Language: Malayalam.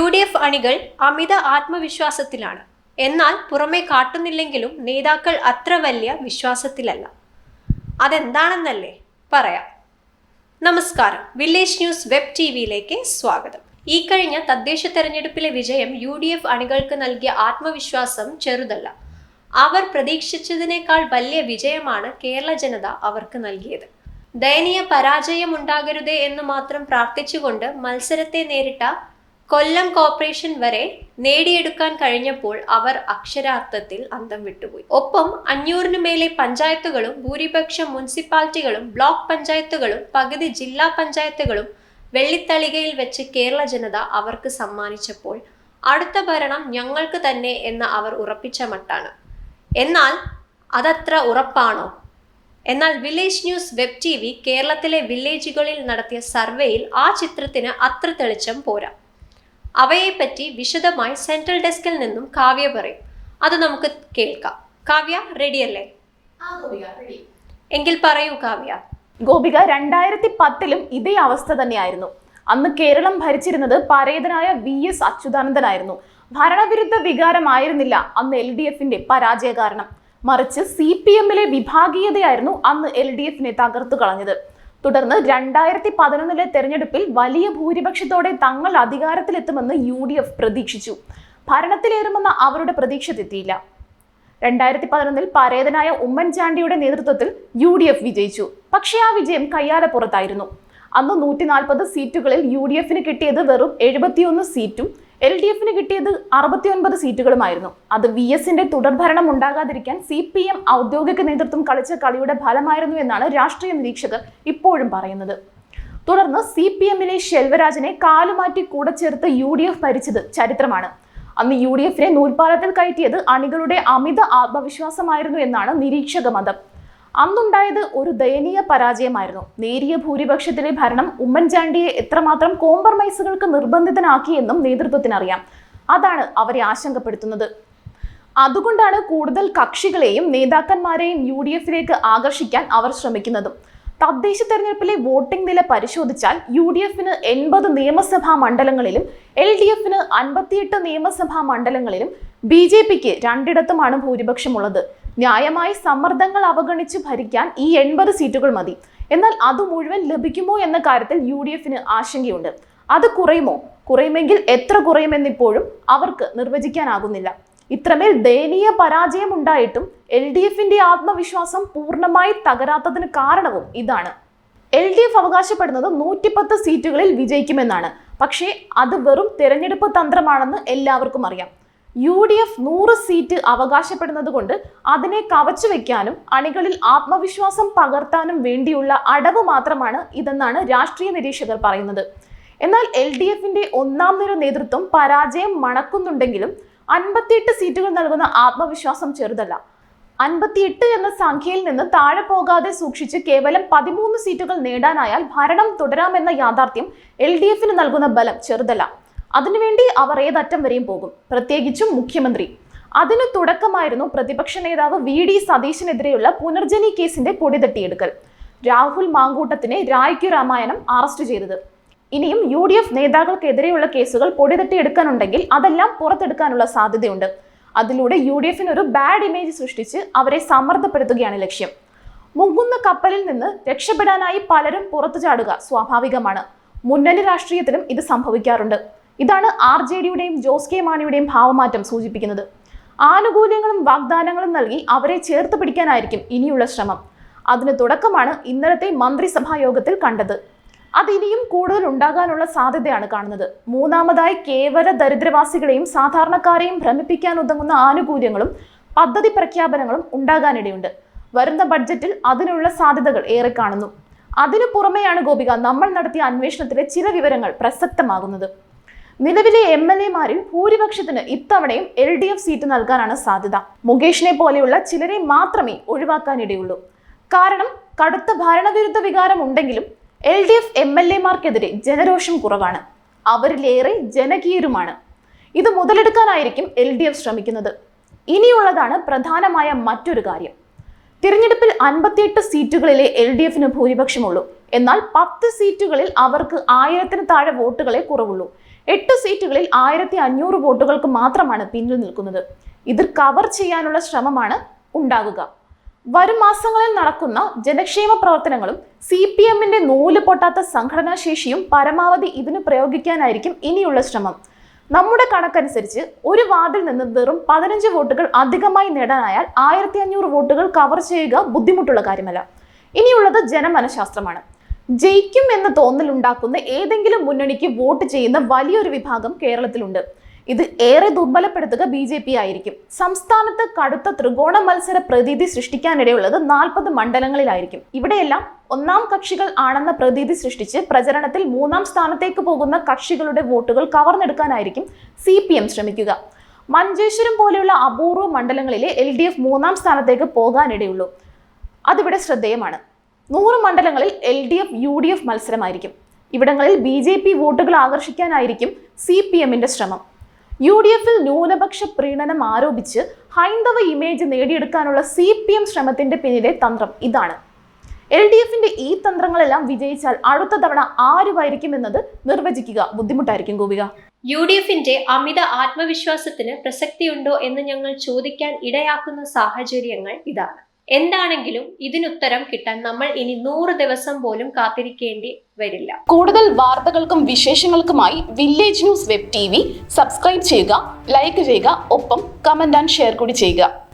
UDF അണികൾ അമിത ആത്മവിശ്വാസത്തിലാണ്. എന്നാൽ പുറമെ കാട്ടുന്നില്ലെങ്കിലും നേതാക്കൾ അത്ര വലിയ വിശ്വാസത്തിലല്ല. അതെന്താണെന്നല്ലേ പറയാം. നമസ്കാരം, വില്ലേജ് ന്യൂസ് വെബ് ടിവിയിലേക്ക് സ്വാഗതം. ഈ കഴിഞ്ഞ തദ്ദേശ തെരഞ്ഞെടുപ്പിലെ വിജയം UDF അണികൾക്ക് നൽകിയ ആത്മവിശ്വാസം ചെറുതല്ല. അവർ പ്രതീക്ഷിച്ചതിനേക്കാൾ വലിയ വിജയമാണ് കേരള ജനത അവർക്ക് നൽകിയത്. ദയനീയ പരാജയമുണ്ടാകരുതേ എന്ന് മാത്രം പ്രാർത്ഥിച്ചുകൊണ്ട് മത്സരത്തെ നേരിട്ട കൊല്ലം കോർപ്പറേഷൻ വരെ നേടിയെടുക്കാൻ കഴിഞ്ഞപ്പോൾ അവർ അക്ഷരാർത്ഥത്തിൽ അന്തം വിട്ടുപോയി. ഒപ്പം 500-ന് മേലെ പഞ്ചായത്തുകളും ഭൂരിപക്ഷം മുനിസിപ്പാലിറ്റികളും ബ്ലോക്ക് പഞ്ചായത്തുകളും പകുതി ജില്ലാ പഞ്ചായത്തുകളും വെള്ളിത്തളികയിൽ വെച്ച് കേരള ജനത അവർക്ക് സമ്മാനിച്ചപ്പോൾ അടുത്ത ഭരണം ഞങ്ങൾക്ക് തന്നെ എന്ന് അവർ ഉറപ്പിച്ച മട്ടാണ്. എന്നാൽ അതത്ര ഉറപ്പാണോ? എന്നാൽ വില്ലേജ് ന്യൂസ് വെബ് TV കേരളത്തിലെ വില്ലേജുകളിൽ നടത്തിയ സർവേയിൽ ആ ചിത്രത്തിന് അത്ര തെളിച്ചം പോരാ. അവയെപ്പറ്റി വിശദമായി സെൻട്രൽ ഡെസ്കിൽ നിന്നും കാവ്യ പറയും. അത് നമുക്ക് കേൾക്കാം. കാവ്യ, റെഡിയല്ലേ? എങ്കിൽ പറയൂ കാവ്യ. ഗോപിക, 2010-ലും ഇതേ അവസ്ഥ തന്നെയായിരുന്നു. അന്ന് കേരളം ഭരിച്ചിരുന്നത് പരേതനായ VS അച്യുതാനന്ദനായിരുന്നു. ഭരണവിരുദ്ധ വികാരമായിരുന്നില്ല അന്ന് LDFന്റെ പരാജയ കാരണം. മറിച്ച് CPM-ലെ വിഭാഗീയതയായിരുന്നു അന്ന് LDFനെ തകർത്തു കളഞ്ഞത്. തുടർന്ന് 2011-ലെ തെരഞ്ഞെടുപ്പിൽ വലിയ ഭൂരിപക്ഷത്തോടെ തങ്ങൾ അധികാരത്തിലെത്തുമെന്ന് UDF പ്രതീക്ഷിച്ചു. ഭരണത്തിലേറുമെന്ന അവരുടെ പ്രതീക്ഷ തെറ്റിയില്ല. 2011-ൽ പരേതനായ ഉമ്മൻചാണ്ടിയുടെ നേതൃത്വത്തിൽ UDF വിജയിച്ചു. പക്ഷേ ആ വിജയം കയ്യാലപ്പുറത്തായിരുന്നു. അന്ന് 140 സീറ്റുകളിൽ UDFന് കിട്ടിയത് വെറും 71 സീറ്റും LDFന് കിട്ടിയത് 69 സീറ്റുകളുമായിരുന്നു. അത് VSന്റെ തുടർഭരണം ഉണ്ടാകാതിരിക്കാൻ CPM ഔദ്യോഗിക നേതൃത്വം കളിച്ച കളിയുടെ ഫലമായിരുന്നു എന്നാണ് രാഷ്ട്രീയ നിരീക്ഷകർ ഇപ്പോഴും പറയുന്നത്. തുടർന്ന് CPM-ലെ ശെൽവരാജിനെ കാലുമാറ്റി കൂടെ ചേർത്ത് UDF ഭരിച്ചത് ചരിത്രമാണ്. അന്ന് UDFനെ നൂൽപ്പാലത്തിൽ കയറ്റിയത് അണികളുടെ അമിത ആത്മവിശ്വാസമായിരുന്നു എന്നാണ് നിരീക്ഷക മതം. അന്നുണ്ടായത് ഒരു ദയനീയ പരാജയമായിരുന്നു. നേരിയ ഭൂരിപക്ഷത്തിലെ ഭരണം ഉമ്മൻചാണ്ടിയെ എത്രമാത്രം കോംപ്രമൈസുകൾക്ക് നിർബന്ധിതനാക്കിയെന്നും നേതൃത്വത്തിനറിയാം. അതാണ് അവരെ ആശങ്കപ്പെടുത്തുന്നത്. അതുകൊണ്ടാണ് കൂടുതൽ കക്ഷികളെയും നേതാക്കന്മാരെയും UDFിലേക്ക് ആകർഷിക്കാൻ അവർ ശ്രമിക്കുന്നതും. തദ്ദേശ തെരഞ്ഞെടുപ്പിലെ വോട്ടിംഗ് നില പരിശോധിച്ചാൽ UDFന് 80 നിയമസഭാ മണ്ഡലങ്ങളിലും LDFന് 58 നിയമസഭാ മണ്ഡലങ്ങളിലും BJPക്ക് 2ഇടത്തുമാണ് ഭൂരിപക്ഷമുള്ളത്. ന്യായമായി സമ്മർദ്ദങ്ങൾ അവഗണിച്ച് ഭരിക്കാൻ ഈ 80 സീറ്റുകൾ മതി. എന്നാൽ അത് മുഴുവൻ ലഭിക്കുമോ എന്ന കാര്യത്തിൽ UDFന് ആശങ്കയുണ്ട്. അത് കുറയുമെങ്കിൽ എത്ര കുറയുമെന്നിപ്പോഴും അവർക്ക് നിർവചിക്കാനാകുന്നില്ല. ഇത്രമേൽ ദയനീയ പരാജയം ഉണ്ടായിട്ടും LDFന്റെ ആത്മവിശ്വാസം പൂർണ്ണമായി തകരാത്തതിന് കാരണവും ഇതാണ്. LDF അവകാശപ്പെടുന്നത് 110 സീറ്റുകളിൽ വിജയിക്കുമെന്നാണ്. പക്ഷേ അത് വെറും തെരഞ്ഞെടുപ്പ് തന്ത്രമാണെന്ന് എല്ലാവർക്കും അറിയാം. UDF 100 സീറ്റ് അവകാശപ്പെടുന്നത് കൊണ്ട് അതിനെ കവച്ചു വെക്കാനും അണികളിൽ ആത്മവിശ്വാസം പകർത്താനും വേണ്ടിയുള്ള അടവ് മാത്രമാണ് ഇതെന്നാണ് രാഷ്ട്രീയ നിരീക്ഷകർ പറയുന്നത്. എന്നാൽ LDFന്റെ ഒന്നാം നിര നേതൃത്വം പരാജയം മണക്കുന്നുണ്ടെങ്കിലും 58 സീറ്റുകൾ നൽകുന്ന ആത്മവിശ്വാസം ചെറുതല്ല. 58 എന്ന സംഖ്യയിൽ നിന്ന് താഴെ പോകാതെ സൂക്ഷിച്ച് കേവലം 13 സീറ്റുകൾ നേടാനായാൽ ഭരണം തുടരാമെന്ന യാഥാർത്ഥ്യം LDFന് നൽകുന്ന ബലം ചെറുതല്ല. അതിനുവേണ്ടി അവർ ഏതറ്റം വരെയും പോകും, പ്രത്യേകിച്ചും മുഖ്യമന്ത്രി. അതിന് തുടക്കമായിരുന്നു പ്രതിപക്ഷ നേതാവ് VD സതീശനെതിരെയുള്ള പുനർജനി കേസിന്റെ പൊടിതട്ടിയെടുക്കൽ. രാഹുൽ മാങ്കൂട്ടത്തിനെ രായ്ക്ക് രാമായണം അറസ്റ്റ് ചെയ്തത്. ഇനിയും UDF നേതാക്കൾക്കെതിരെയുള്ള കേസുകൾ പൊടിതട്ടിയെടുക്കാനുണ്ടെങ്കിൽ അതെല്ലാം പുറത്തെടുക്കാനുള്ള സാധ്യതയുണ്ട്. അതിലൂടെ UDFന് ഒരു ബാഡ് ഇമേജ് സൃഷ്ടിച്ച് അവരെ സമ്മർദ്ദപ്പെടുത്തുകയാണ് ലക്ഷ്യം. മുങ്ങുന്ന കപ്പലിൽ നിന്ന് രക്ഷപ്പെടാനായി പലരും പുറത്തു ചാടുക സ്വാഭാവികമാണ്. മുന്നണി രാഷ്ട്രീയത്തിലും ഇത് സംഭവിക്കാറുണ്ട്. ഇതാണ് RJDയുടെയും ജോസ് കെ മാണിയുടെയും ഭാവമാറ്റം സൂചിപ്പിക്കുന്നത്. ആനുകൂല്യങ്ങളും വാഗ്ദാനങ്ങളും നൽകി അവരെ ചേർത്ത് പിടിക്കാനായിരിക്കും ഇനിയുള്ള ശ്രമം. അതിന് തുടക്കമാണ് ഇന്നലത്തെ മന്ത്രിസഭാ യോഗത്തിൽ കണ്ടത്. അത് ഇനിയും കൂടുതൽ ഉണ്ടാകാനുള്ള സാധ്യതയാണ് കാണുന്നത്. മൂന്നാമതായി കേവല ദരിദ്രവാസികളെയും സാധാരണക്കാരെയും ഭ്രമിപ്പിക്കാൻ ഉതകുന്ന ആനുകൂല്യങ്ങളും പദ്ധതി പ്രഖ്യാപനങ്ങളും ഉണ്ടാകാനിടയുണ്ട്. വരുന്ന ബഡ്ജറ്റിൽ അതിനുള്ള സാധ്യതകൾ ഏറെ കാണുന്നു. അതിനു പുറമെയാണ് ഗോപിക, നമ്മൾ നടത്തിയ അന്വേഷണത്തിലെ ചില വിവരങ്ങൾ പ്രസക്തമാകുന്നത്. നിലവിലെ MLA-മാരിൽ ഭൂരിപക്ഷത്തിന് ഇത്തവണയും LDF സീറ്റ് നൽകാനാണ് സാധ്യത. മുകേഷിനെ പോലെയുള്ള ചിലരെ മാത്രമേ ഒഴിവാക്കാനിടയുള്ളൂ. കാരണം കടുത്ത ഭരണവിരുദ്ധ വികാരം ഉണ്ടെങ്കിലും LDF MLA-മാർക്കെതിരെ ജനരോഷം കുറവാണ്. അവരിലേറെ ജനകീയരുമാണ്. ഇത് മുതലെടുക്കാനായിരിക്കും LDF ശ്രമിക്കുന്നത്. ഇനിയുള്ളതാണ് പ്രധാനമായ മറ്റൊരു കാര്യം. തിരഞ്ഞെടുപ്പിൽ 58 സീറ്റുകളിലെ LDFന് ഭൂരിപക്ഷമുള്ളൂ. എന്നാൽ 10 സീറ്റുകളിൽ അവർക്ക് 1000-ന് താഴെ വോട്ടുകളെ കുറവുള്ളൂ. 8 സീറ്റുകളിൽ 1500 വോട്ടുകൾക്ക് മാത്രമാണ് പിന്നിൽ നിൽക്കുന്നത്. ഇത് കവർ ചെയ്യാനുള്ള ശ്രമമാണ് ഉണ്ടാകുക. വരും മാസങ്ങളിൽ നടക്കുന്ന ജനക്ഷേമ പ്രവർത്തനങ്ങളും CPMന്റെ നൂല് പൊട്ടാത്ത സംഘടനാ ശേഷിയും പരമാവധി ഇതിന് പ്രയോഗിക്കാനായിരിക്കും ഇനിയുള്ള ശ്രമം. നമ്മുടെ കണക്കനുസരിച്ച് ഒരു വാർഡിൽ നിന്ന് വെറും 15 വോട്ടുകൾ അധികമായി നേടാനായാൽ 1500 വോട്ടുകൾ കവർ ചെയ്യുക ബുദ്ധിമുട്ടുള്ള കാര്യമല്ല. ഇനിയുള്ളത് ജനമനഃശാസ്ത്രമാണ്. ജയിക്കും എന്ന തോന്നലുണ്ടാക്കുന്ന ഏതെങ്കിലും മുന്നണിക്ക് വോട്ട് ചെയ്യുന്ന വലിയൊരു വിഭാഗം കേരളത്തിലുണ്ട്. ഇത് ഏറെ ദുർബലപ്പെടുത്തുക BJP ആയിരിക്കും. സംസ്ഥാനത്ത് കടുത്ത ത്രികോണ മത്സര പ്രതീതി സൃഷ്ടിക്കാനിടയുള്ളത് 40 മണ്ഡലങ്ങളിലായിരിക്കും. ഇവിടെയെല്ലാം ഒന്നാം കക്ഷികൾ ആണെന്ന പ്രതീതി സൃഷ്ടിച്ച് പ്രചരണത്തിൽ 3ാം സ്ഥാനത്തേക്ക് പോകുന്ന കക്ഷികളുടെ വോട്ടുകൾ കവർന്നെടുക്കാനായിരിക്കും CPM ശ്രമിക്കുക. മഞ്ചേശ്വരം പോലെയുള്ള അപൂർവ മണ്ഡലങ്ങളിലെ LDF 3ാം സ്ഥാനത്തേക്ക് പോകാനിടയുള്ളൂ. അതിവിടെ ശ്രദ്ധേയമാണ്. 100 മണ്ഡലങ്ങളിൽ LDF UDF മത്സരമായിരിക്കും. ഇവിടങ്ങളിൽ BJP വോട്ടുകൾ ആകർഷിക്കാനായിരിക്കും CPMന്റെ ശ്രമം. UDFൽ ന്യൂനപക്ഷ പ്രീണനം ആരോപിച്ച് ഹൈന്ദവ ഇമേജ് നേടിയെടുക്കാനുള്ള CPM ശ്രമത്തിന്റെ പിന്നിലെ തന്ത്രം ഇതാണ്. LDFന്റെ ഈ തന്ത്രങ്ങളെല്ലാം വിജയിച്ചാൽ അടുത്ത തവണ ആരുമായിരിക്കുമെന്നത് നിർവചിക്കുക ബുദ്ധിമുട്ടായിരിക്കും ഗോപിക. UDFന്റെ അമിത ആത്മവിശ്വാസത്തിന് പ്രസക്തിയുണ്ടോ എന്ന് ഞങ്ങൾ ചോദിക്കാൻ ഇടയാക്കുന്ന സാഹചര്യങ്ങൾ ഇതാണ്. എന്താണെങ്കിലും ഇതിനുത്തരം കിട്ടാൻ നമ്മൾ ഇനി 100 ദിവസം പോലും കാത്തിരിക്കേണ്ടി വരില്ല. കൂടുതൽ വാർത്തകൾക്കും വിശേഷങ്ങൾക്കുമായി village news web TV subscribe ചെയ്യുക, ലൈക്ക് ചെയ്യുക, ഒപ്പം കമന്റ് ആൻഡ് ഷെയർ കൂടി ചെയ്യുക.